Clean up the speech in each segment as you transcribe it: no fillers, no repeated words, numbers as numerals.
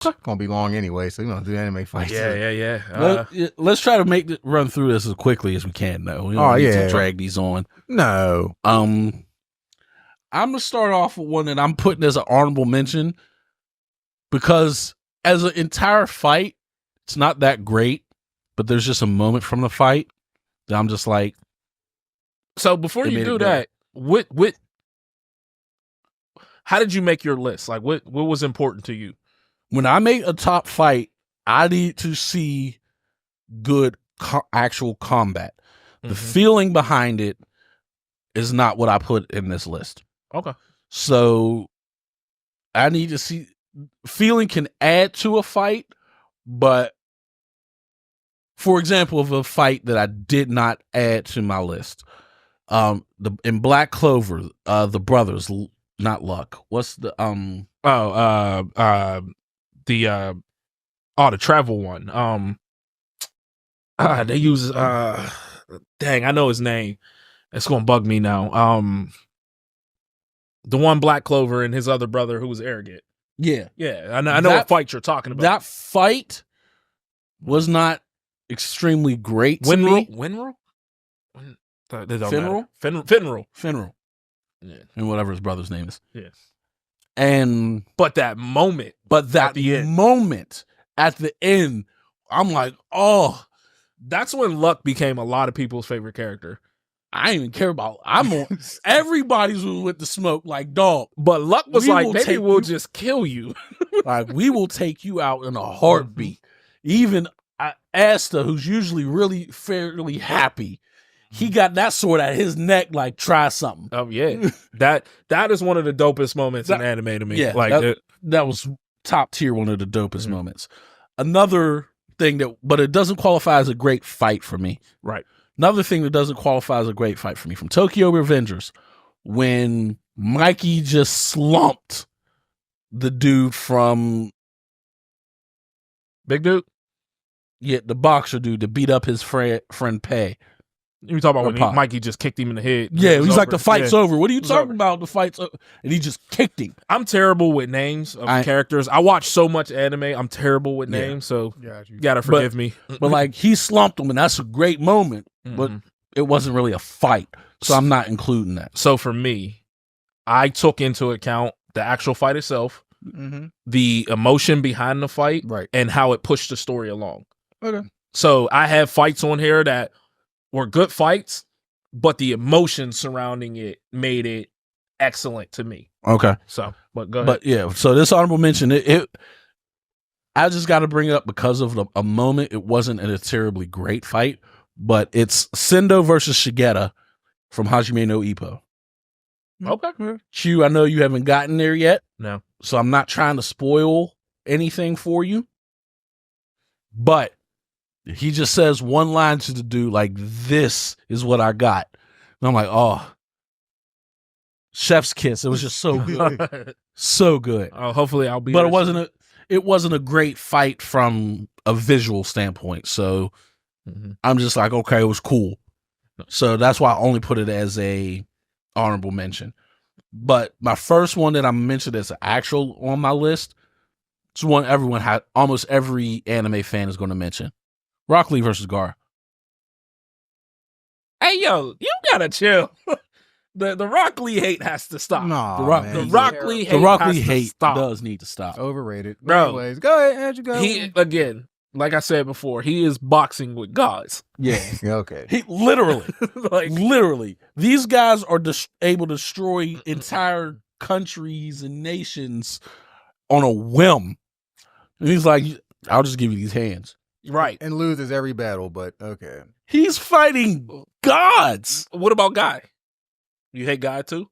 gonna be long anyway, so we're gonna do anime fights. Yeah. Let's try to run through this as quickly as we can, though. We don't need to drag these on. No. I'm gonna start off with one that I'm putting as an honorable mention because as an entire fight, it's not that great, but there's just a moment from the fight that I'm just like. So before you do that, how did you make your list? Like, what was important to you? When I make a top fight, I need to see good actual combat. The feeling behind it is not what I put in this list. Okay. So I need to see feeling can add to a fight, but for example, of a fight that I did not add to my list. In Black Clover, the brothers, not Luck. What's the the travel one. They use dang, I know his name. It's gonna bug me now. The one Black Clover and his other brother who was arrogant. Yeah. I know what fight you're talking about. That fight was not extremely great to me. Winrow? Finral? Finral. Yeah. And whatever his brother's name is. Yes. And But that moment at the end, I'm like, oh, that's when Luck became a lot of people's favorite character. I didn't even care about. Everybody's with the smoke, like dog. But Luck was like, maybe we'll just kill you. Like we will take you out in a heartbeat. Even Asta, who's usually really fairly happy, he got that sword at his neck. Like try something. Oh yeah, that is one of the dopest moments in anime to me. Yeah, like that was top tier. One of the dopest moments. Another thing but it doesn't qualify as a great fight for me. Right. Another thing that doesn't qualify as a great fight for me from Tokyo Revengers, when Mikey just slumped the dude from Big Dude? Yeah, the boxer dude to beat up his friend Pei. You talking about when Mikey just kicked him in the head? Yeah, he's like, the fight's over. What are you talking about? The fight's over. And he just kicked him. I'm terrible with names of characters. I watch so much anime. I'm terrible with names, so you gotta forgive me. But like, he slumped him, and that's a great moment, but it wasn't really a fight, so I'm not including that. So for me, I took into account the actual fight itself, the emotion behind the fight, and how it pushed the story along. Okay. So I have fights on here that were good fights, but the emotion surrounding it made it excellent to me. Okay. So, but go ahead. But yeah, so this honorable mention, I just got to bring it up because of a moment. It wasn't a terribly great fight, but it's Sendo versus Shigeta from Hajime no Ippo. Okay. Q, I know you haven't gotten there yet. No. So I'm not trying to spoil anything for you, but he just says one line to the dude like, "This is what I got." And I'm like, oh, chef's kiss. It was just so good. So good. Hopefully I'll be. But it wasn't a great fight from a visual standpoint. So I'm just like, okay, it was cool. So that's why I only put it as a honorable mention. But my first one that I mentioned as an actual on my list, it's one everyone had, almost every anime fan is going to mention. Rock Lee versus Gar. Hey yo, you gotta chill. The Rock Lee hate has to stop. Nah, the Rock Lee hate does need to stop. Overrated. Bro. Anyways, go ahead, you go. He again, like I said before, he is boxing with gods. Yeah. Okay. He literally, these guys are able to destroy entire countries and nations on a whim. And he's like, I'll just give you these hands. Right. And loses every battle, but okay. He's fighting gods. What about Guy? You hate Guy too?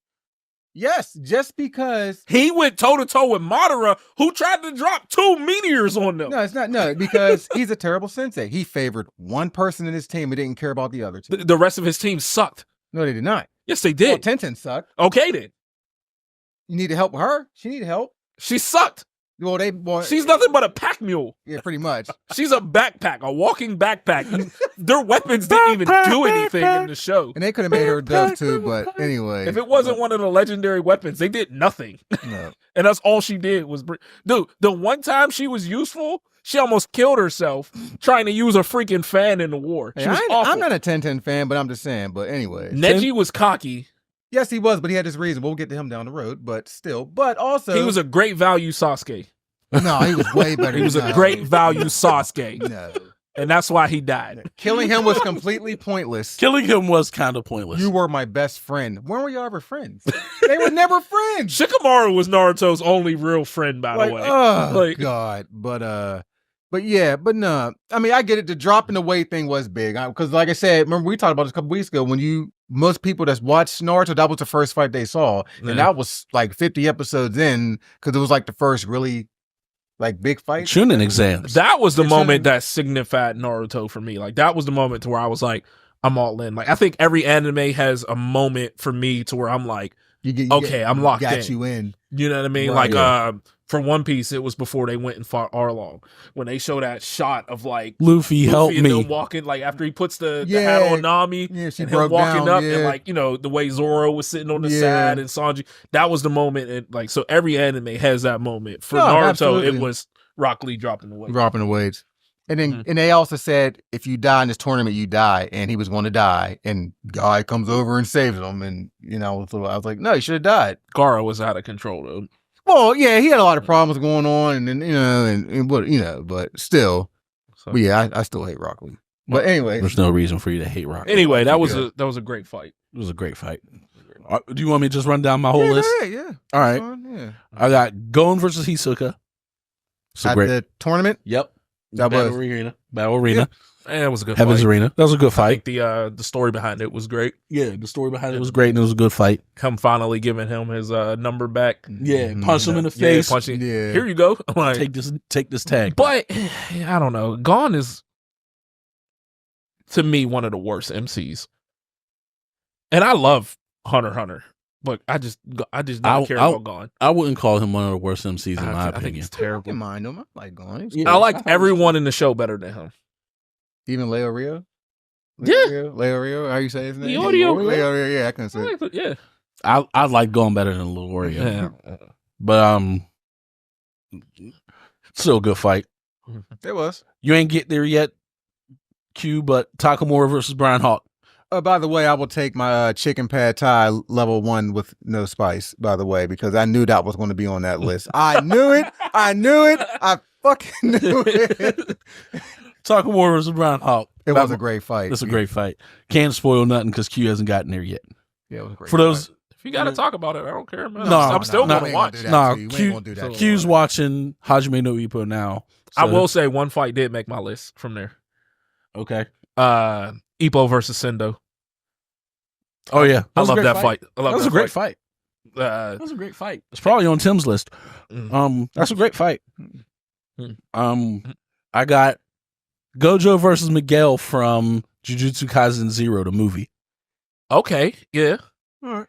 Yes, just because he went toe to toe with Madara, who tried to drop 2 meteors on them. No, it's not. No, because he's a terrible sensei. He favored one person in his team and didn't care about the other two. The rest of his team sucked. No, they did not. Yes, they did. Well, Tenten sucked. Okay, then. You need to help her. She needed help. She sucked. She's nothing but a pack mule. Yeah, pretty much. She's a backpack, a walking backpack. Their weapons didn't even do anything in the show. And they could have made her dove too, but anyway. If it wasn't one of the legendary weapons, they did nothing. No. And that's all she did was dude, the one time she was useful, she almost killed herself trying to use a freaking fan in the war. She Hey, was awful. I'm not a 10-10 fan, but I'm just saying. But anyway. Neji was cocky. Yes, he was, but he had his reason. We'll get to him down the road, but still. But also. He was a great value Sasuke. No, he was way better. He was a great value Sasuke. No. And that's why he died. Killing him was completely pointless. Killing him was kind of pointless. You were my best friend. When were y'all ever friends? They were never friends. Shikamaru was Naruto's only real friend, by the way. Oh, God. But yeah, but no. I mean, I get it. The dropping the weight thing was big. Because like I said, remember we talked about this a couple weeks ago when most people that's watched Naruto, that was the first fight they saw. Yeah. And that was like 50 episodes in because it was like the first really like big fight. Chunin exams. That was the moment that signified Naruto for me. Like that was the moment to where I was like, I'm all in. Like I think every anime has a moment for me to where I'm like, I'm locked in. Got you in. You know what I mean? Right, like for One Piece, it was before they went and fought Arlong. When they show that shot of like Luffy help and me them walking, like after he puts the hat on Nami, she and him broke walking down, up, and like the way Zoro was sitting on the side and Sanji, that was the moment. And like so, every anime has that moment. For Naruto, absolutely. it was Rock Lee dropping the weight. Dropping the weights. And then and they also said if you die in this tournament, you die, and he was going to die, and guy comes over and saves him, and so I was like, no, he should have died. Gaara was out of control though. Well, yeah, he had a lot of problems going on, and then but still, So, but yeah, I still hate Rock Lee. But anyway, there's no reason for you to hate Rock Lee. anyway, that was a great fight. It was a great fight. Do you want me to just run down my whole list? Yeah. All right. Yeah. I got Gon versus Hisoka. At the tournament? Yep. That Battle was Arena. Battle Arena. And it was a good Heaven's fight. Arena. That was a good I fight. think the story behind it was great. Yeah, the story behind it was great, and it was a good fight. Him finally giving him his number back. Yeah, punch him in the face. Punching. Yeah. Here you go. Like, Take this tag. but I don't know. Gon is to me one of the worst MCs, and I love Hunter x Hunter, but I just don't care about Gon. I wouldn't call him one of the worst MCs in my I opinion. think he's I terrible. can mind him. I like going. Yeah. I like everyone in the show better than him. Even Leo Rio. Yeah. Leo Rio. How you say his name? Leo Rio. Yeah, I can say. Yeah. I like Gon better than Loria. But still a good fight. It was. You ain't get there yet, Q, but Takamura versus Brian Hawk. By the way, I will take my chicken pad thai level 1 with no spice, by the way, because I knew that was going to be on that list. I knew it. I fucking knew it. Takamura versus Brian Hawk. It was a great fight. It's a great fight. Can't spoil nothing because Q hasn't gotten there yet. Yeah, it was a great For those, If you got to talk about it, I don't care, man. No, I'm still no, going we to ain't watch. gonna do that to you. We ain't gonna do that to you. Q's watching Hajime no Ippo now. I so- will say one fight did make my list from there. Okay. Ippo versus Sendo. Oh yeah, I love that fight. That was a great fight. That was a great fight. It's probably on Tim's list. That's a great fight. I got Gojo versus Miguel from Jujutsu Kaisen 0, the movie. Okay, yeah. All right.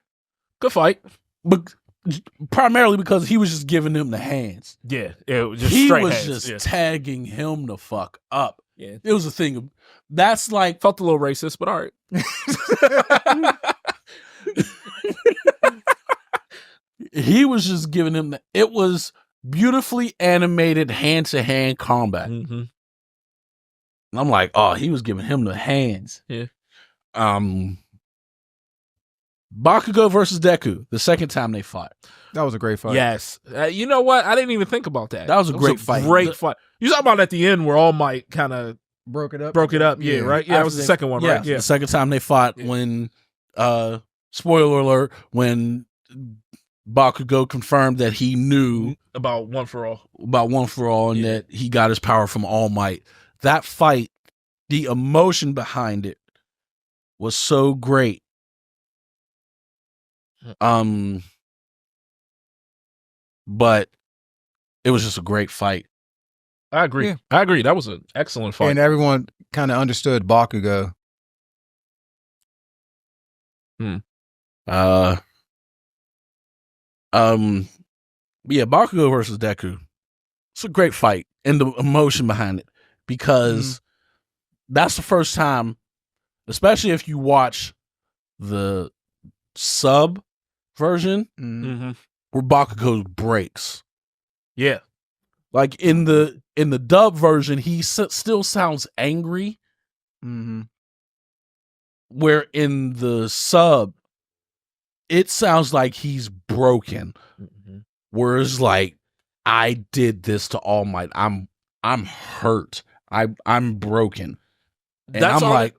Good fight. But primarily because he was just giving him the hands. Yeah, it was just He straight was hands. just tagging him the fuck up. Yeah. It was a thing of, that's like, Felt a little racist, but all right. he was just giving him it was beautifully animated hand-to-hand combat. Mm-hmm. And I'm like, oh, he was giving him the hands. Yeah. Bakugo versus Deku, the second time they fought. That was a great fight. Yes. You know what? I didn't even think about that. That was a great fight. Great fight. You talking about at the end where All Might kind of Broke it up. Yeah, right? Yeah, that was the second one, right? Yeah. The second time they fought when, spoiler alert, when Bakugo confirmed that he knew About One for All. And that he got his power from All Might. That fight, the emotion behind it was so great. But it was just a great fight. I agree. Yeah. I agree. That was an excellent fight. And everyone kind of understood Bakugo. Yeah, Bakugo versus Deku. It's a great fight and the emotion behind it because that's the first time, especially if you watch the sub version where Bakugo breaks. Yeah. Like in the dub version, he still sounds angry. Where in the sub, it sounds like he's broken. Whereas like, I did this to All Might. I'm hurt. I'm broken. And That's I'm like,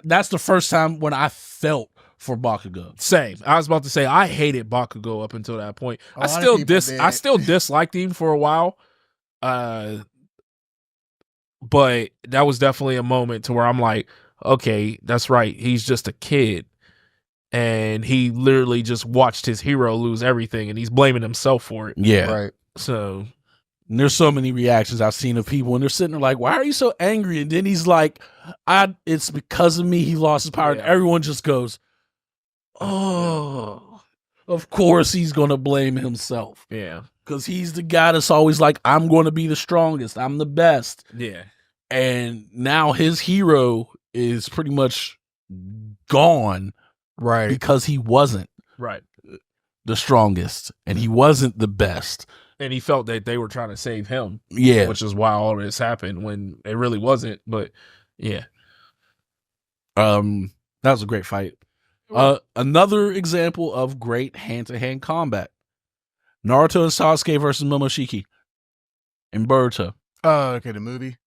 that's the first time when I felt for Bakugo. Same. I was about to say I hated Bakugo up until that point. I still disliked him for a while. But that was definitely a moment to where I'm like, okay, that's right. He's just a kid. And he literally just watched his hero lose everything and he's blaming himself for it. Yeah. Right. So and there's so many reactions I've seen of people and they're sitting there like, why are you so angry? And then he's like, it's because of me he lost his power. And everyone just goes, oh, of course he's going to blame himself. Yeah. Because he's the guy that's always like, I'm going to be the strongest. I'm the best. Yeah. And now his hero is pretty much gone. Right. Because he wasn't the strongest and he wasn't the best. And he felt that they were trying to save him. Yeah. Which is why all this happened when it really wasn't. But yeah. That was a great fight. Another example of great hand-to-hand combat. Naruto and Sasuke versus Momoshiki and Boruto. Oh, okay, the movie?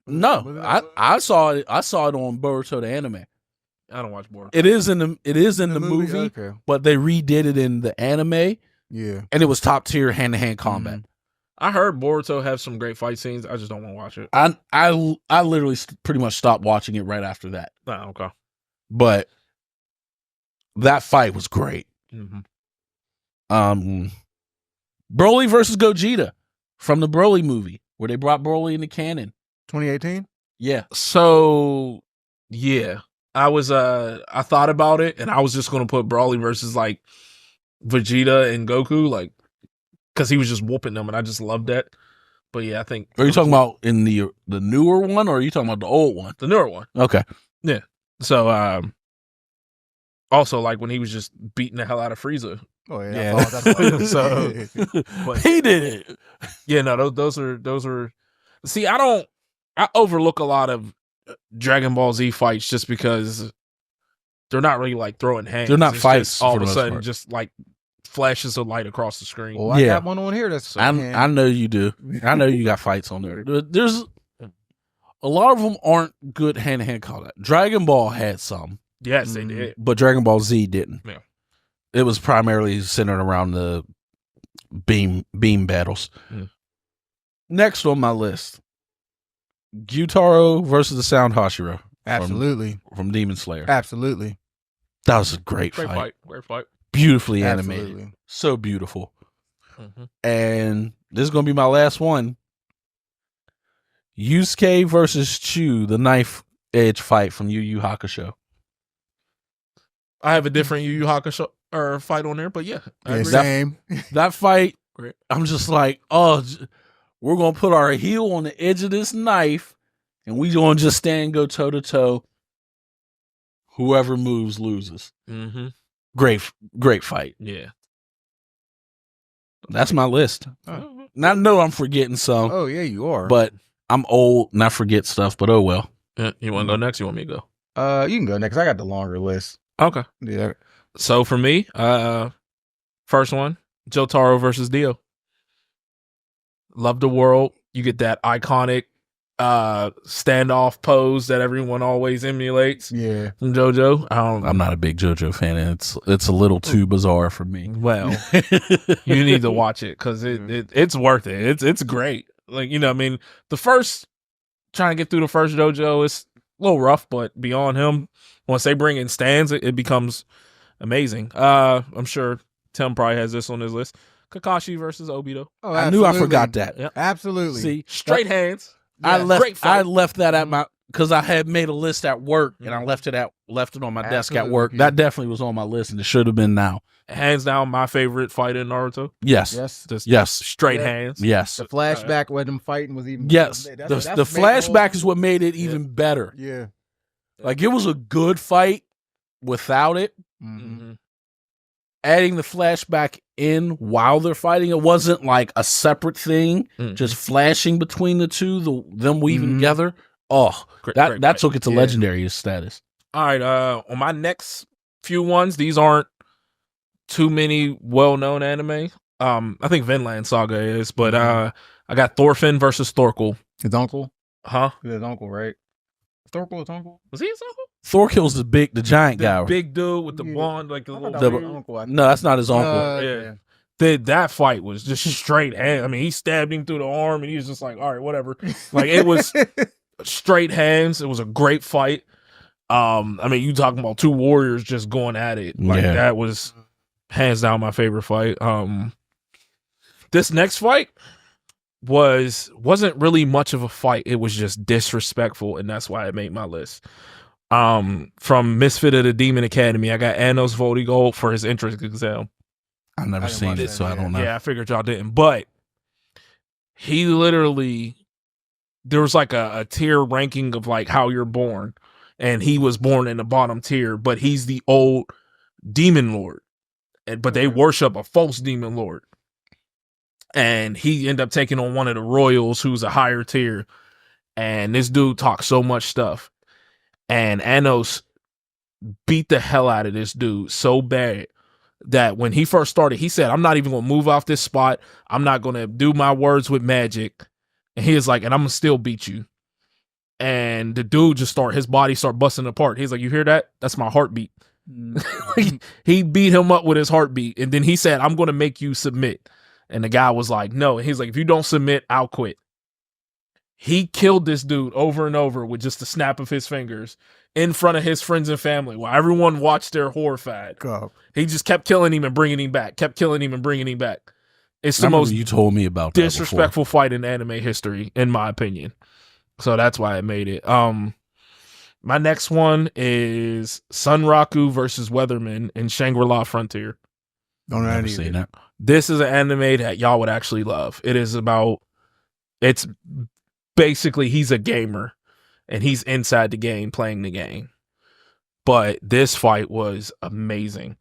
No, I saw it on Boruto the anime. I don't watch Boruto. It is in the movie, okay. But they redid it in the anime. Yeah. And it was top tier hand-to-hand combat. I heard Boruto have some great fight scenes. I just don't want to watch it. I literally pretty much stopped watching it right after that. Oh, okay. But that fight was great. Broly versus Gogeta from the Broly movie where they brought Broly into canon. 2018? Yeah. So, yeah. I thought about it and I was just going to put Broly versus like Vegeta and Goku, like, because he was just whooping them and I just loved that. But yeah, I think. Are you talking about in the newer one or are you talking about the old one? The newer one. Okay. Yeah. So, also like when he was just beating the hell out of Frieza. Oh yeah. So but he did it. Yeah, no, those are. See, I overlook a lot of Dragon Ball Z fights just because they're not really like throwing hands. They're not it's fights. All of a sudden, just like flashes of light across the screen. Well, I got one on here that's. I know you do. I know you got fights on there. There's a lot of them aren't good hand-to-hand combat. Dragon Ball had some. Yes, they did. But Dragon Ball Z didn't. Yeah. It was primarily centered around the beam battles. Next on my list, Gyutaro versus the Sound Hashira. Absolutely. From Demon Slayer. Absolutely. That was a great fight. Great fight. Beautifully animated. So beautiful. And this is going to be my last one. Yusuke versus Chu, the knife edge fight from Yu Yu Hakusho. I have a different Yu Yu Hakusho fight on there, but yeah. Same. That fight, I'm just like, oh, we're going to put our heel on the edge of this knife and we going to just stand and go toe to toe. Whoever moves loses. Great fight. Yeah. That's my list. Oh. I know I'm forgetting some. Oh, yeah, you are. But I'm old and I forget stuff, but oh well. Yeah, you want to go next? You want me to go? You can go next. I got the longer list. Okay. Yeah. So for me, first one, Jotaro versus Dio. Love the world. You get that iconic standoff pose that everyone always emulates. Yeah. From JoJo. I'm not a big JoJo fan, and it's a little too bizarre for me. Well, you need to watch it because it's worth it. It's great. Like, you know, I mean, trying to get through the first JoJo is a little rough, but beyond him, once they bring in stands, it becomes amazing. I'm sure Tim probably has this on his list. Kakashi versus Obito. Oh, I knew I forgot that. Yep. Absolutely. See, straight hands. I Yeah, left that at my because I had made a list at work and I left it on my desk at work. Absolutely. That definitely was on my list and it should have been now. hands down my favorite fight in Naruto. Yes. Yes. Just Yes. straight Yeah. hands. Yes. The flashback where them fighting was even. Yes. That's The what made flashback whole- is what made it even better. Yeah. Like, it was a good fight without it. Mm-hmm. Adding the flashback in while they're fighting, it wasn't like a separate thing, just flashing between the two, them weaving together. Oh, that took it to legendary status. All right, on my next few ones, these aren't too many well-known anime. I think Vinland Saga is, but I got Thorfinn versus Thorkel. His uncle. Huh? His uncle, right? Thorkel, his uncle. Was he his uncle? Thorkel's the giant guy. Big dude with the Yeah. blonde, like the I little. thought that was his uncle, I think. No, that's not his uncle. Yeah. That fight was just straight hand. I mean, he stabbed him through the arm, and he was just like, "All right, whatever." Like, it was straight hands. It was a great fight. I mean, you talking about two warriors just going at it. Like, that was hands down my favorite fight. This next fight wasn't really much of a fight. It was just disrespectful, and that's why it made my list. From Misfit of the Demon Academy, I got Anos Voldigold for his entrance exam. I've never seen it, so I don't know. Yeah, I figured y'all didn't. But he literally, there was like a tier ranking of like how you're born, and he was born in the bottom tier, but he's the old demon lord, but they worship a false demon lord, and he ended up taking on one of the royals who's a higher tier, and this dude talks so much stuff, and Anos beat the hell out of this dude so bad that when he first started, he said, "I'm not even gonna move off this spot. I'm not gonna do my words with magic." And he was like, "And I'm gonna still beat you." And the dude just his body start busting apart. He's like, "You hear that? That's my heartbeat." He beat him up with his heartbeat. And then he said, "I'm gonna make you submit." And the guy was like, "No." And he's like, "If you don't submit, I'll quit." He killed this dude over and over with just a snap of his fingers in front of his friends and family while everyone watched their horrified. God. He just kept killing him and bringing him back, kept killing him and bringing him back. It's the most you told me about that disrespectful fight in anime history, in my opinion. So that's why I made it. My next one is Sunraku versus Weatherman in Shangri-La Frontier. Don't know Never seen that. This is an anime that y'all would actually love. It's basically he's a gamer and he's inside the game playing the game. But this fight was amazing.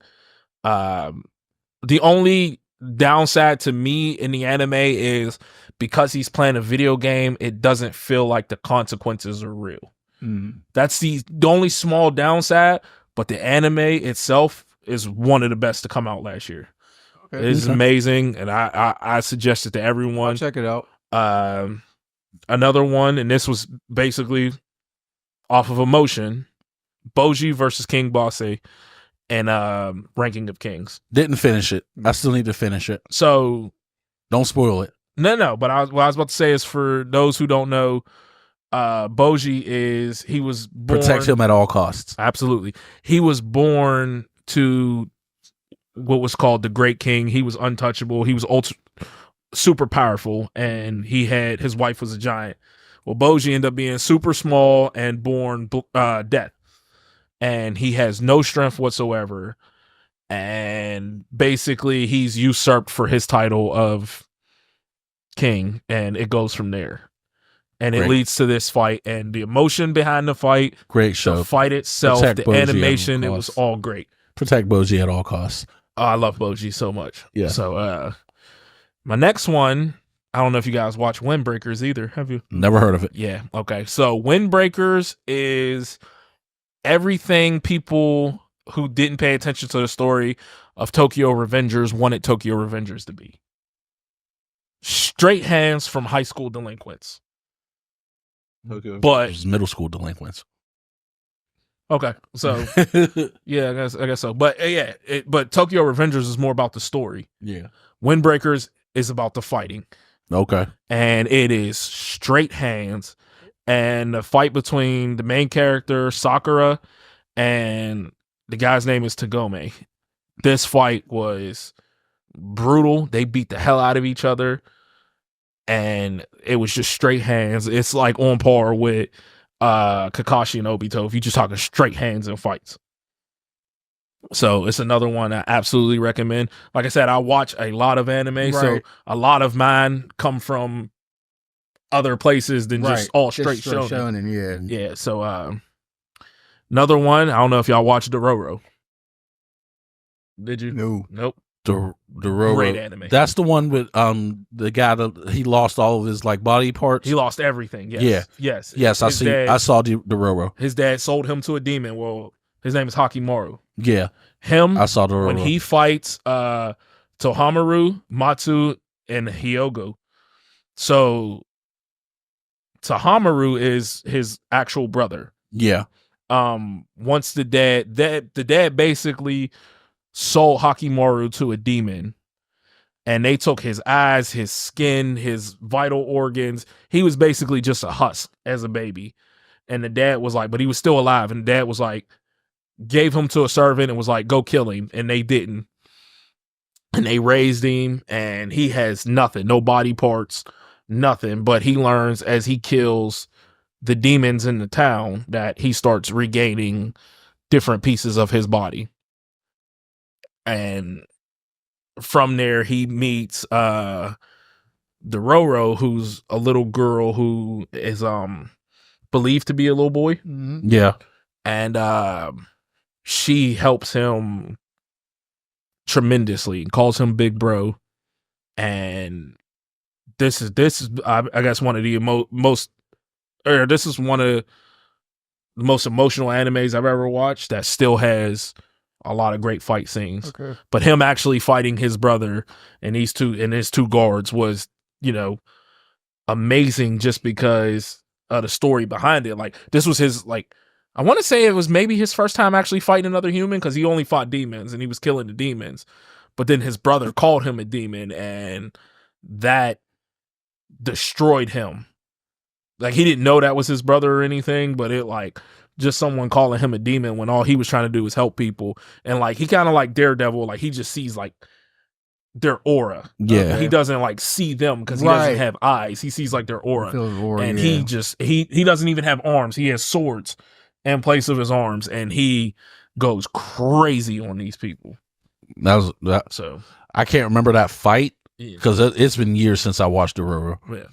The only downside to me in the anime is because he's playing a video game, it doesn't feel like the consequences are real. That's the only small downside, but the anime itself is one of the best to come out last year. Okay. It's amazing, and I suggest it to everyone. I'll check it out. Another one, and this was basically off of emotion, Boji versus King Bosse and Ranking of Kings. Didn't finish it. I still need to finish it. So don't spoil it. No. But what I was about to say is, for those who don't know, Boji he was born, protect him at all costs. Absolutely. He was born to what was called the Great King. He was untouchable. He was super powerful, and his wife was a giant. Well, Boji ended up being super small and born death, and he has no strength whatsoever. And basically, he's usurped for his title of king, and it goes from there. And it leads to this fight, and the emotion behind the fight, great show. The fight itself, Protect the Boji animation, it was all great. Protect Boji at all costs. Oh, I love Boji so much. Yeah. So, my next one, I don't know if you guys watch Windbreakers either. Have you? Never heard of it. Yeah. Okay. So Windbreakers is everything people who didn't pay attention to the story of Tokyo Revengers wanted Tokyo Revengers to be. Straight hands from high school delinquents. Okay. But it was middle school delinquents. Okay. So yeah, I guess so. But but Tokyo Revengers is more about the story. Yeah. Windbreakers is about the fighting. Okay. And it is straight hands. And the fight between the main character, Sakura, and the guy's name is Tagome. This fight was brutal. They beat the hell out of each other. And it was just straight hands. It's like on par with Kakashi and Obito if you just talking straight hands and fights. So it's another one I absolutely recommend. Like I said, I watch a lot of anime, so a lot of mine come from other places than just all straight shonen. Yeah. So another one, I don't know if y'all watched Dororo. Did you? No. Nope. Dororo. Great anime. That's the one with the guy that he lost all of his like body parts. He lost everything. Yes. Yeah. Yes. I saw Dororo. His dad sold him to a demon. Well, his name is Hakimaru. Yeah. I saw Dororo. When he fights Tohamaru, Matsu, and Hyogo. So Tohamaru is his actual brother. Yeah. Once the dad basically sold Hakimaru to a demon, and they took his eyes, his skin, his vital organs. He was basically just a husk as a baby. And the dad was like, but he was still alive. And the dad was like, gave him to a servant and was like, go kill him. And they didn't. And they raised him, and he has nothing, no body parts, nothing. But he learns as he kills the demons in the town that he starts regaining different pieces of his body. And from there, he meets Dororo, who's a little girl who is believed to be a little boy. Mm-hmm. Yeah. And she helps him tremendously and calls him big bro. And this is I guess one of the most emotional animes I've ever watched that still has a lot of great fight scenes. Okay. But him actually fighting his brother and his two guards was, amazing just because of the story behind it. Like, this was his, I want to say it was maybe his first time actually fighting another human, because he only fought demons and he was killing the demons. But then his brother called him a demon, and that destroyed him. Like, he didn't know that was his brother or anything, but it just someone calling him a demon when all he was trying to do was help people. And he kind of like Daredevil, he just sees their aura. Yeah. He doesn't see them because he doesn't have eyes. He sees their aura. And he doesn't even have arms. He has swords in place of his arms, and he goes crazy on these people. So I can't remember that fight because it's been years since I watched Dororo. Yeah.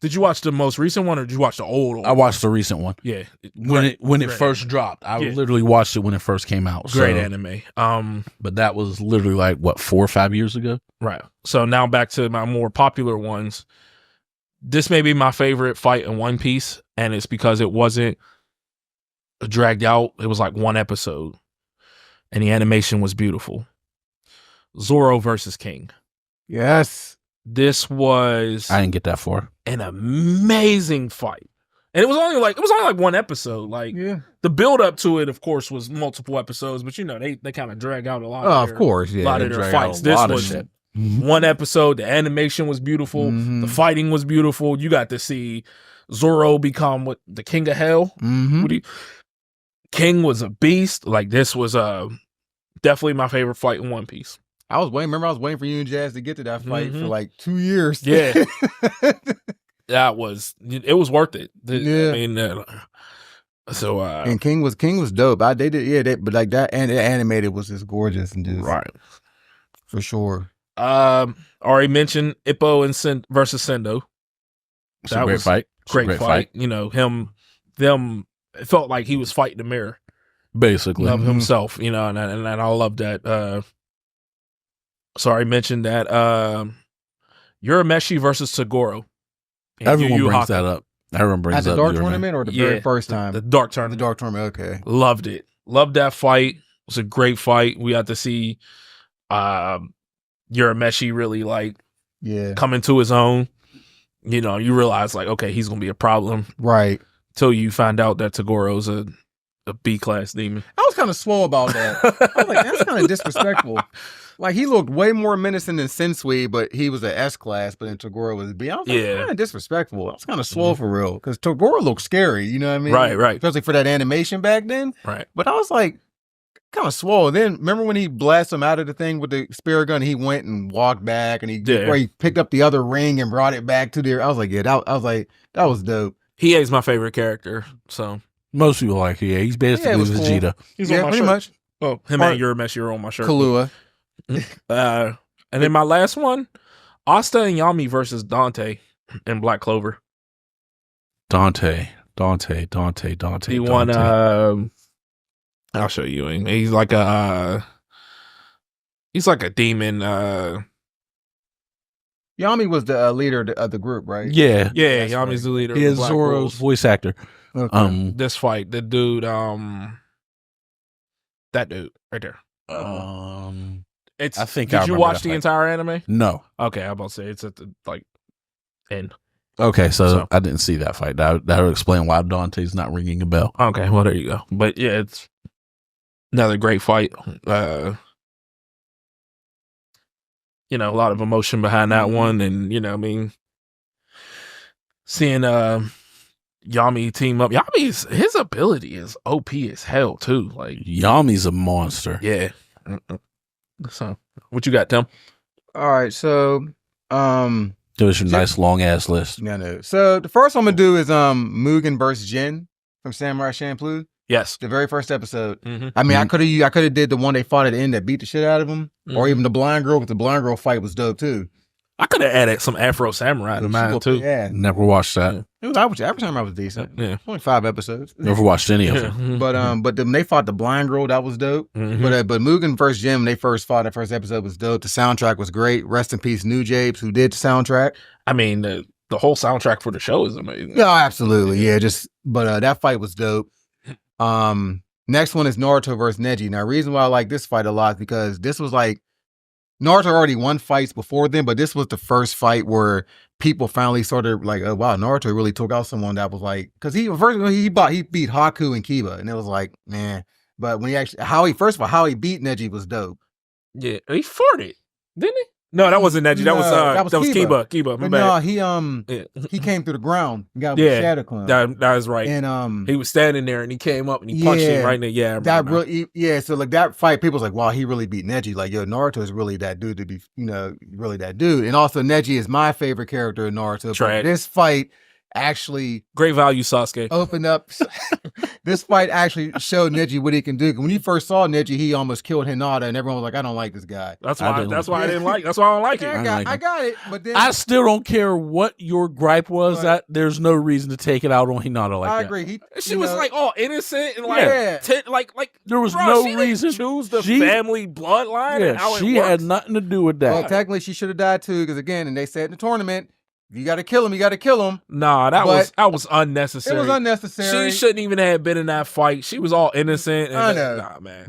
Did you watch the most recent one, or did you watch the old? I watched the recent one. Yeah, when it first dropped, I literally watched it when it first came out. Great anime. But that was literally 4 or 5 years ago. Right. So now back to my more popular ones. This may be my favorite fight in One Piece, and it's because it wasn't dragged out. It was one episode, and the animation was beautiful. Zoro versus King. Yes. This was I didn't get that far. An amazing fight. And it was only one episode. The build up to it, of course, was multiple episodes, but they kind of drag out a lot of their, a lot of their fights. This was one episode. The animation was beautiful. Mm-hmm. The fighting was beautiful. You got to see Zoro become the King of Hell. Mm-hmm. King was a beast. This was definitely my favorite fight in One Piece. I was waiting for you and Jazz to get to that fight for 2 years. Yeah. It was worth it. Yeah. I mean, so and King was dope. But that and the animated was just gorgeous and just right for sure. Already mentioned Ippo versus Sendo. That was a great fight. Great fight. Them. It felt like he was fighting the mirror, basically, of himself. And I love that. Sorry, mentioned that Urameshi versus Toguro. Everyone brings that up. Everyone brings at the dark tournament or the very first time. The dark tournament. The dark tournament. Okay, loved it. Loved that fight. It was a great fight. We got to see Urameshi really come into his own. You realize okay, he's gonna be a problem, right? Till you find out that Togoro's a B-class demon. I was kind of slow about that. I was that's kind of disrespectful. He looked way more menacing than Sensui, but he was an S-class, but then Toguro was B. I was kind of disrespectful. I was kind of slow for real, because Toguro looked scary, you know what I mean? Right. Especially for that animation back then. Right. But I was kind of slow. Then remember when he blasted him out of the thing with the spirit gun, he went and walked back, and he picked up the other ring and brought it back to there. I was that was dope. He is my favorite character, so. Most people he's basically Vegeta. He's pretty much. Oh, him and Urameshi on my shirt. Kahlua. And then my last one, Asta and Yami versus Dante in Black Clover. Dante. He won. I'll show you. He's like a demon. Yami was the leader of the group, right? Yeah. Yeah, Yami's the leader. He of is the Black Zoro's Wolves. voice actor. Okay. This fight, the dude, that dude right there. It's. I think. Did you watch the entire anime? No. Okay, I'm about to say it's at the end. Okay, so I didn't see that fight. That would explain why Dante's not ringing a bell. Okay, well there you go. But yeah, it's another great fight. A lot of emotion behind that one, and seeing Yami team up. His ability is OP as hell too. Like Yami's a monster. Yeah. So what you got, Tim? All right, so It was your nice long ass list. Yeah, no. So the first one I'm gonna do is Mugen versus Jin from Samurai Champloo. Yes, the very first episode. Mm-hmm. I mean, I could have did the one they fought at the end that beat the shit out of him, or even the blind girl, because the blind girl fight was dope too. I could have added some Afro Samurai to mine too. Yeah, never watched that. Every time I was decent. Yeah, only 5 episodes. Never watched any of them. But then they fought the blind girl, that was dope. Mm-hmm. But Mugen versus Jin, when they first fought, that first episode was dope. The soundtrack was great. Rest in peace, New Japes, who did the soundtrack. I mean, the whole soundtrack for the show is amazing. No, absolutely, yeah. But that fight was dope. Next one is Naruto versus Neji. Now, reason why I like this fight a lot is because this was like Naruto already won fights before then, but this was the first fight where people finally sort of like, oh wow, Naruto really took out someone that was like, because he beat Haku and Kiba, and it was like, man. But when how he beat Neji was dope. Yeah, he farted, didn't he? No, that wasn't Neji. That was Kiba. Kiba. My bad. He came through the ground. And got with Shadow Clone. That is right. And he was standing there and he came up and he punched him right in the So like that fight, people was like, wow, he really beat Neji. Like, yo, Naruto is really that dude to be, really that dude. And also Neji is my favorite character in Naruto. But this fight actually great value Sasuke opened up. This fight actually showed Neji what he can do. When you first saw Neji, he almost killed Hinata, and everyone was like, "I don't like this guy." That's why I didn't like. That's why I don't like it. I got it, but then I still don't care what your gripe was. That there's no reason to take it out on Hinata like that. I agree. She was like all innocent and like there was no reason to choose the family bloodline. Yeah, and how she had nothing to do with that. Well, technically, she should have died too, because again, and they said in the tournament, if you got to kill him, you got to kill him. Nah, that was unnecessary. It was unnecessary. She shouldn't even have been in that fight. She was all innocent. And I know. Nah, man.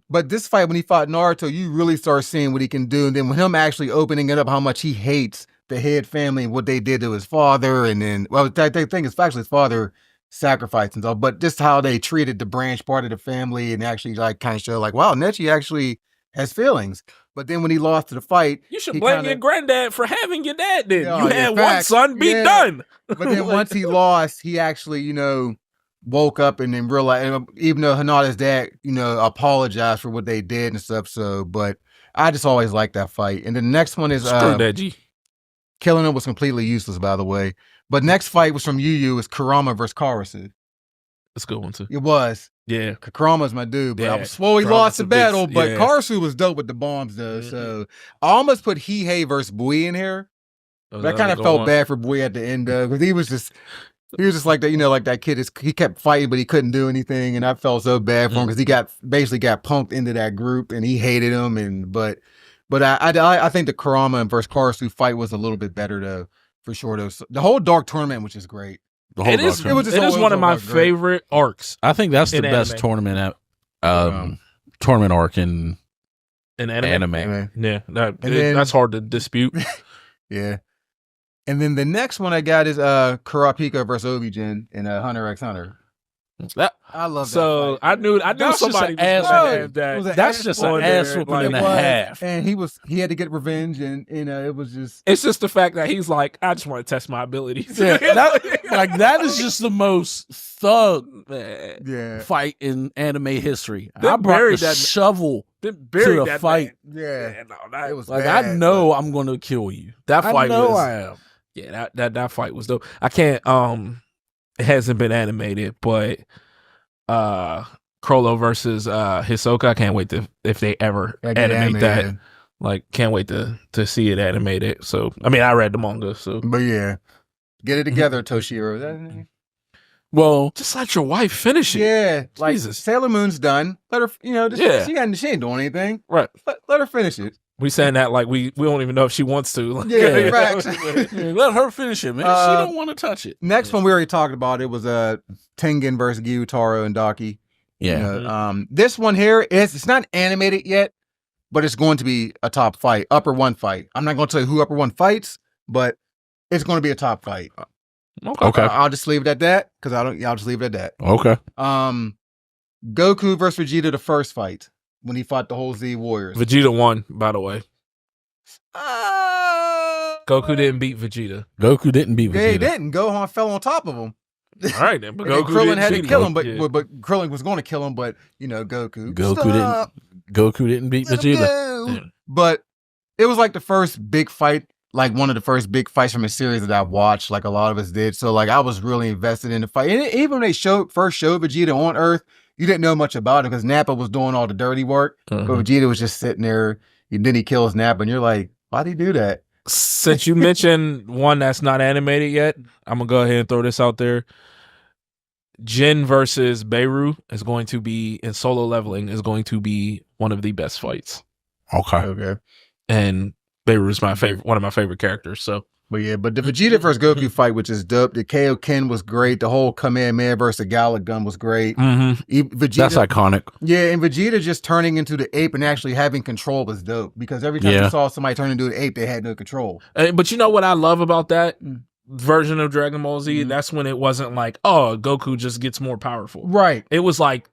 But this fight when he fought Naruto, you really start seeing what he can do. And then when him actually opening it up, how much he hates the head family and what they did to his father, and then they think it's actually his father sacrificed and all, but just how they treated the branch part of the family and actually like kind of show like, wow, Neji actually has feelings. But then when he lost to the fight, you should blame your granddad for having your dad. Then you had one son be yeah. done. But then once he lost, he actually, woke up and then realized, even though Hinata's dad, apologized for what they did and stuff. So, but I just always liked that fight. And then the next one is killing him was completely useless, by the way. But next fight was from Yu Yu, is Kurama versus Karasu. That's a good one too. It was. Yeah. Kurama's my dude, but I was slow. He lost the battle, but Karasu was dope with the bombs though. Mm-hmm. So I almost put Hihei versus Bui in here. But I kind of felt bad for Bui at the end because he was just like that, like that kid he kept fighting, but he couldn't do anything. And I felt so bad for him because he basically got punked into that group and he hated him. But I think the Kurama versus Karasu fight was a little bit better though, for sure. Though. The whole Dark Tournament, which is great. It is one of my favorite arcs. I think that's the best tournament tournament arc in anime. Yeah, that's hard to dispute. Yeah. And then the next one I got is Kurapika versus Obijin in Hunter x Hunter. I love that. So I knew somebody was ass. That's just an ass whooping and a half. And he had to get revenge, and it was just. It's just the fact that he's like, I just want to test my abilities. Yeah, that is just the most thug fight in anime history. I brought the shovel to the fight. It was like bad, I know I'm going to kill you. That fight I am. Yeah, that fight was dope. I can't. It hasn't been animated, but Crollo versus Hisoka. I can't wait if they ever animate that. Like, can't wait to see it animated. So, I mean, I read the manga. So, but yeah, get it together, Toshiro. Well, just let your wife finish it. Yeah, like Jesus. Sailor Moon's done. Let her, she ain't doing anything. Right. Let her finish it. We saying that like we don't even know if she wants to. Like, Yeah, right. Let her finish it, man. She don't want to touch it. Next one we already talked about. It was Tengen versus Gyutaro and Daki. Yeah. This one here it's not animated yet, but it's going to be a top fight, upper one fight. I'm not going to tell you who upper one fights, but it's going to be a top fight. Okay. I'll just leave it at that because I'll just leave it at that. Okay. Goku versus Vegeta, the first fight when he fought the whole Z Warriors. Vegeta won, by the way. Goku didn't beat Vegeta. Goku didn't beat Vegeta. Yeah, he didn't. Gohan fell on top of him. All right, then. But Goku Krillin had to kill him, yeah. but Krillin was going to kill him. But Goku didn't beat Vegeta. Yeah. But it was like the first big fight, like one of the first big fights from a series that I watched. Like a lot of us did. So like I was really invested in the fight. And even when they first showed Vegeta on Earth, you didn't know much about it because Nappa was doing all the dirty work. But Vegeta was just sitting there. And then he kills Nappa, and you're like, why'd he do that? Since you mentioned one that's not animated yet, I'm gonna go ahead and throw this out there. Jin versus Beirut is going to be in Solo Leveling is going to be one of the best fights. Okay. And Beirut is one of my favorite characters. So, but the Vegeta versus Goku fight, which is dope. The Kaioken was great. The whole Kamehameha versus the Gallic Gun was great. Vegeta, that's iconic. Yeah, and Vegeta just turning into the ape and actually having control was dope because every time you saw somebody turn into an ape, they had no control. But you know what I love about that version of Dragon Ball Z? That's when it wasn't like, oh, Goku just gets more powerful. Right. It was like,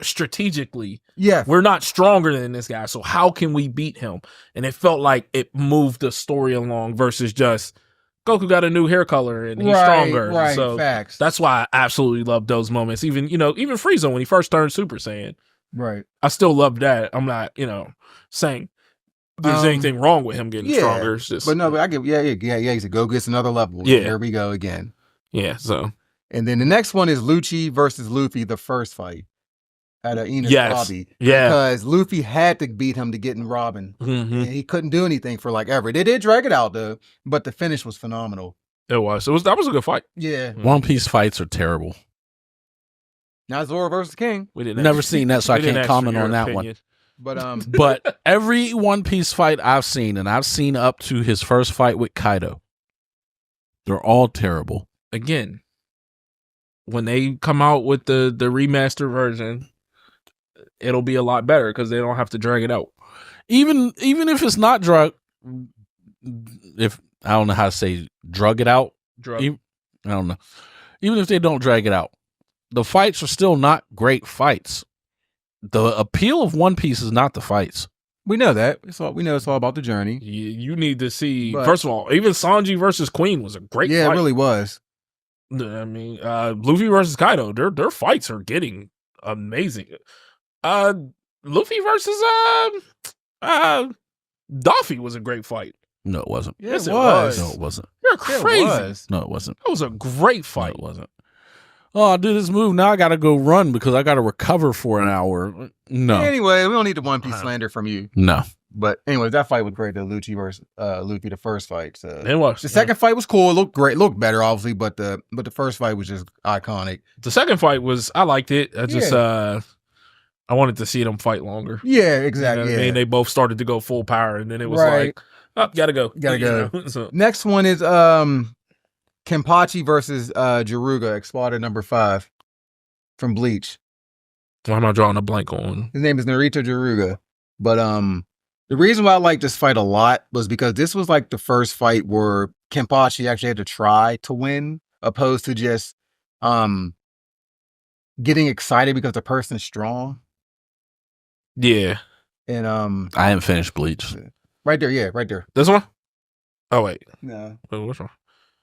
strategically, yeah, we're not stronger than this guy, so how can we beat him? And it felt like it moved the story along versus just Goku got a new hair color and he's stronger. Right, so facts. That's why I absolutely love those moments. Even Frieza when he first turned Super Saiyan. Right. I still love that. I'm not, saying there's anything wrong with him getting stronger. It's just, but I get he's a Goku gets another level. Yeah. Here we go again. Yeah, so. And then the next one is Lucci versus Luffy, the first fight. At Enos Lobby. Yeah. Because Luffy had to beat him to get in Robin. And he couldn't do anything for like ever. They did drag it out though, but the finish was phenomenal. That was a good fight. Yeah. One Piece fights are terrible. Now Zoro versus King. We didn't never seen that, so I can't comment on that one. But but every One Piece fight I've seen, and I've seen up to his first fight with Kaido, they're all terrible. Again, when they come out with the remaster version, it'll be a lot better because they don't have to drag it out. Even if it's not drug, if I don't know how to say drug it out. I don't know. Even if they don't drag it out, the fights are still not great fights. The appeal of One Piece is not the fights. We know that. We know it's all about the journey. You need to see. First of all, even Sanji versus Queen was a great fight. Yeah, it really was. I mean, Luffy versus Kaido, their fights are getting amazing. Luffy versus Doffy was a great fight. No, it wasn't. Yes, it was. No, it wasn't. You're crazy. No, it wasn't. That was a great fight. No, it wasn't. Oh, I did this move. Now I got to go run because I got to recover for an hour. No. Anyway, we don't need the One Piece slander from you. No. But anyway, that fight was great. The Lucci versus Luffy, the first fight. So it was. The second fight was cool. It looked great. Looked better, obviously, but the first fight was just iconic. The second fight was. I liked it. I just I wanted to see them fight longer. Yeah, exactly. You know what I mean? They both started to go full power, and then it was like, oh, gotta go. Gotta go. So. Next one is Kenpachi versus Jiruga, Exploder number 5 from Bleach. Why am I drawing a blank on? His name is Narita Jiruga. But the reason why I like this fight a lot was because this was like the first fight where Kenpachi actually had to try to win, opposed to just getting excited because the person's strong. Yeah. And I haven't finished Bleach. Right there, right there. This one? Oh wait. No. Wait, which one?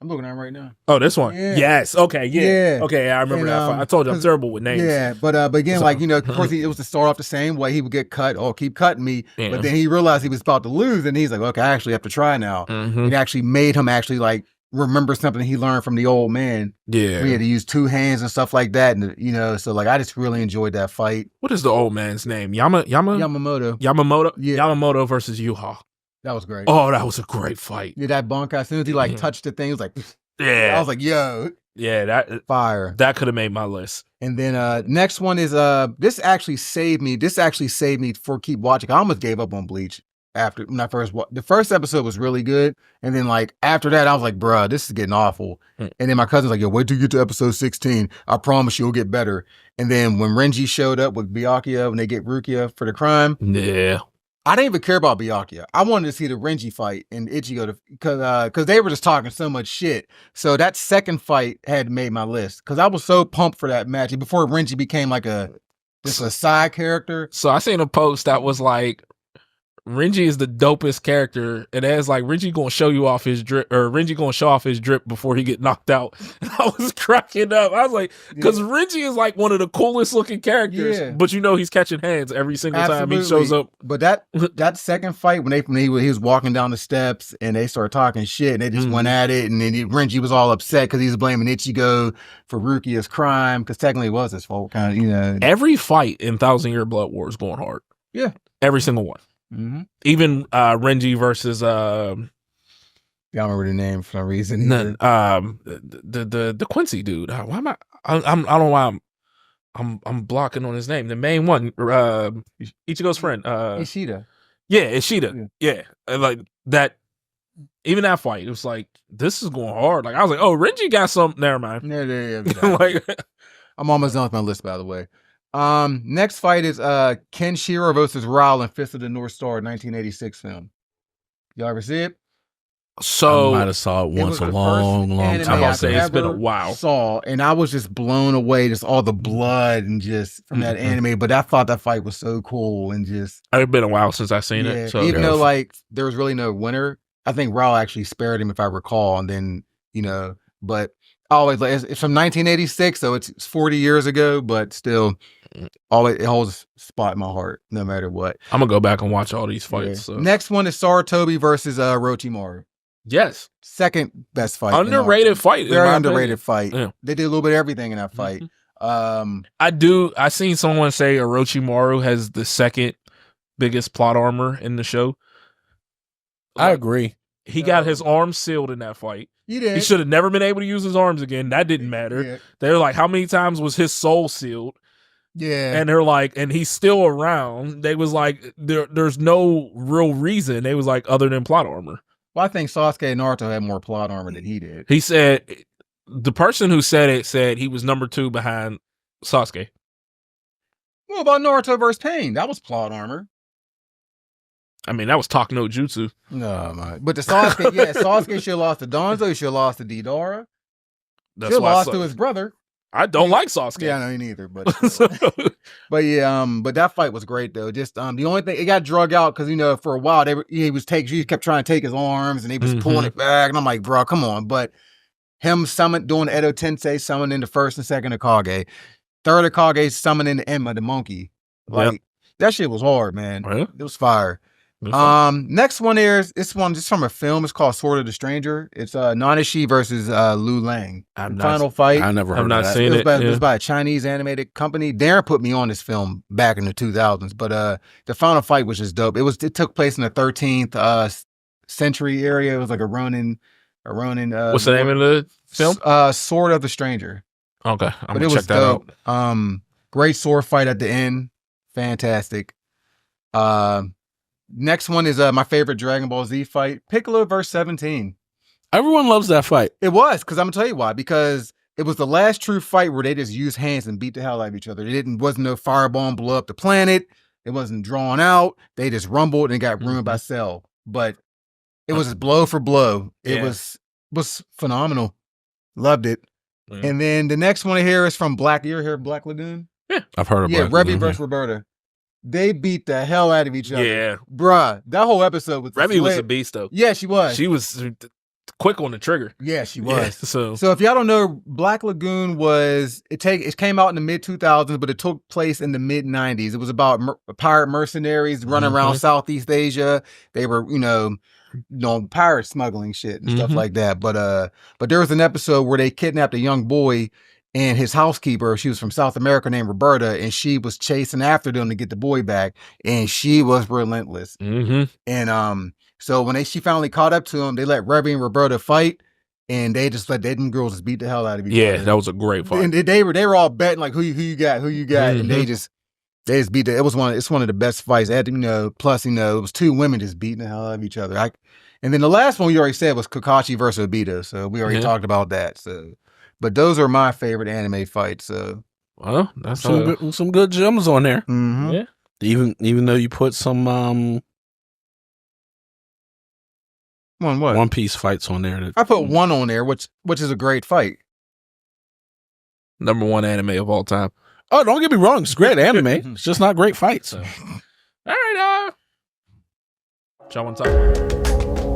I'm looking at it right now. Oh, this one. Yeah. Yes. Okay. Yeah. Yeah. Okay. I remember that fight. I told you I'm terrible with names. Yeah, but again, like of course, it was to start off the same way. He would get cut. Oh, keep cutting me. Yeah. But then he realized he was about to lose, and he's like, okay, I actually have to try now. It actually made him actually like remember something he learned from the old man. Yeah. We had to use 2 hands and stuff like that. And, you know, so like, I just really enjoyed that fight. What is the old man's name? Yamamoto. Yeah. Yamamoto versus Yuha. That was great. Oh, that was a great fight. Yeah, that bunk, as soon as he like touched the thing, he was like, Yeah. I was like, yo. Yeah, Fire. that could have made my list. And then next one is this actually saved me for keep watching. I almost gave up on Bleach after when I first watched. The first episode was really good, and then like after that I was like, bruh, this is getting awful. And then my cousin's like, yo, wait till you get to episode 16. I promise you'll get better. And then when Renji showed up with Byakuya, when they get Rukia for the crime, Yeah. I didn't even care about Byakuya. I wanted to see the Renji fight and Ichigo because they were just talking so much shit. So that second fight had made my list because I was so pumped for that match before Renji became like just a side character. So I seen a post that was like, Renji is the dopest character. It has like Renji gonna show you off his drip, or Renji gonna show off his drip before he get knocked out. And I was cracking up. I was like, because Renji is like one of the coolest looking characters, but you know he's catching hands every single time he shows up. But that second fight when he was walking down the steps and they started talking shit and they just went at it, and then Renji was all upset because he was blaming Ichigo for Rukia's crime because technically it was his fault, kind of, you know. Every fight in Thousand Year Blood War is going hard. Yeah, every single one. Mm-hmm. Even Renji versus I don't remember the name for some reason. The Quincy dude. Why am I don't know why I'm blocking on his name. The main one, Ichigo's friend, Ishida. Yeah, Ishida. Yeah, and like that. Even that fight, it was like, this is going hard. Like I was like, oh, Renji got some. Never mind. Yeah. Like, I'm almost done with my list, by the way. Next fight is Kenshiro versus Raul in Fist of the North Star 1986 film. Y'all ever see it? So I might have saw it once a long time ago. It's been a while. And I was just blown away, just all the blood and just from that anime. But I thought that fight was so cool and just. It's been a while since I've seen it. So even though like there was really no winner, I think Raul actually spared him if I recall. And then but always like it's from 1986, so it's 40 years ago, but still. Always it holds a spot in my heart, no matter what. I'm gonna go back and watch all these fights. So. Next one is Saratobi versus Orochimaru. Yes, second best fight. Underrated fight. Very underrated fight. Yeah. They did a little bit of everything in that fight. I seen someone say Orochimaru has the second biggest plot armor in the show. I agree. He got his arms sealed in that fight. He should have never been able to use his arms again. That didn't matter. Yeah. They were like, how many times was his soul sealed? Yeah. And they're like, and he's still around. They was like, there's no real reason. They was like, other than plot armor. Well, I think Sasuke and Naruto had more plot armor than he did. He said, the person who said it said he was number 2 behind Sasuke. What about Naruto versus Pain? That was plot armor. I mean, that was talk no jutsu. No, man. But the Sasuke, Sasuke should have lost to Danzo. He should have lost to Deidara. Should have lost to his brother. I don't like Sasuke. Yeah, no, me neither. But but that fight was great though. Just the only thing, it got drug out because for a while he kept trying to take his arms and he was pulling it back, and I'm like, bro, come on. But him doing Edo Tensei, summoning the first and second Hokage, third Hokage summoning the Emma, the monkey, like that shit was hard, man. Yeah. It was fire. Next one is this one just from a film. It's called Sword of the Stranger. It's Nanishi versus Lu Lang. Final fight. I never heard I've not of that. seen it. It was by a Chinese animated company. Darren put me on this film back in the 2000s, but the final fight was just dope. It took place in the 13th century area. It was like a Ronin. What's the name of the film? Sword of the Stranger. Okay, I'm gonna check that out. Great sword fight at the end. Fantastic. Next one is my favorite Dragon Ball Z fight, Piccolo versus 17. Everyone loves that fight. It was, because I'm going to tell you why. Because it was the last true fight where they just used hands and beat the hell out of each other. Wasn't no firebomb blow up the planet. It wasn't drawn out. They just rumbled and got ruined by Cell. But it was blow for blow. It was phenomenal. Loved it. Yeah. And then the next one here is from Black Lagoon? Yeah. I've heard of Black Revy versus Roberta. They beat the hell out of each other. Yeah. Bruh, that whole episode was Remy was a beast though. Yeah, she was. She was quick on the trigger. Yeah, she was. Yeah, so if y'all don't know, Black Lagoon it came out in the mid 2000s, but it took place in the mid 90s. It was about pirate mercenaries running around Southeast Asia. They were, pirate smuggling shit and stuff Mhm. like that. But there was an episode where they kidnapped a young boy and his housekeeper. She was from South America named Roberta, and she was chasing after them to get the boy back, and she was relentless. Mm-hmm. And so when she finally caught up to him, they let Revy and Roberta fight, and they just let them girls just beat the hell out of each other. Yeah, that was a great fight. And they were all betting like who you got, and they just beat the. It's one of the best fights. Plus it was two women just beating the hell out of each other. And then the last one we already said was Kakashi versus Obito, so we already talked about that. So, but those are my favorite anime fights. So, well, that's some good gems on there. mm-hmm. Yeah. Even though you put some One Piece fights on there. I put one on there, which is a great fight. number one anime of all time. Oh, don't get me wrong, it's great anime. It's just not great fights. So, all right, y'all want to talk?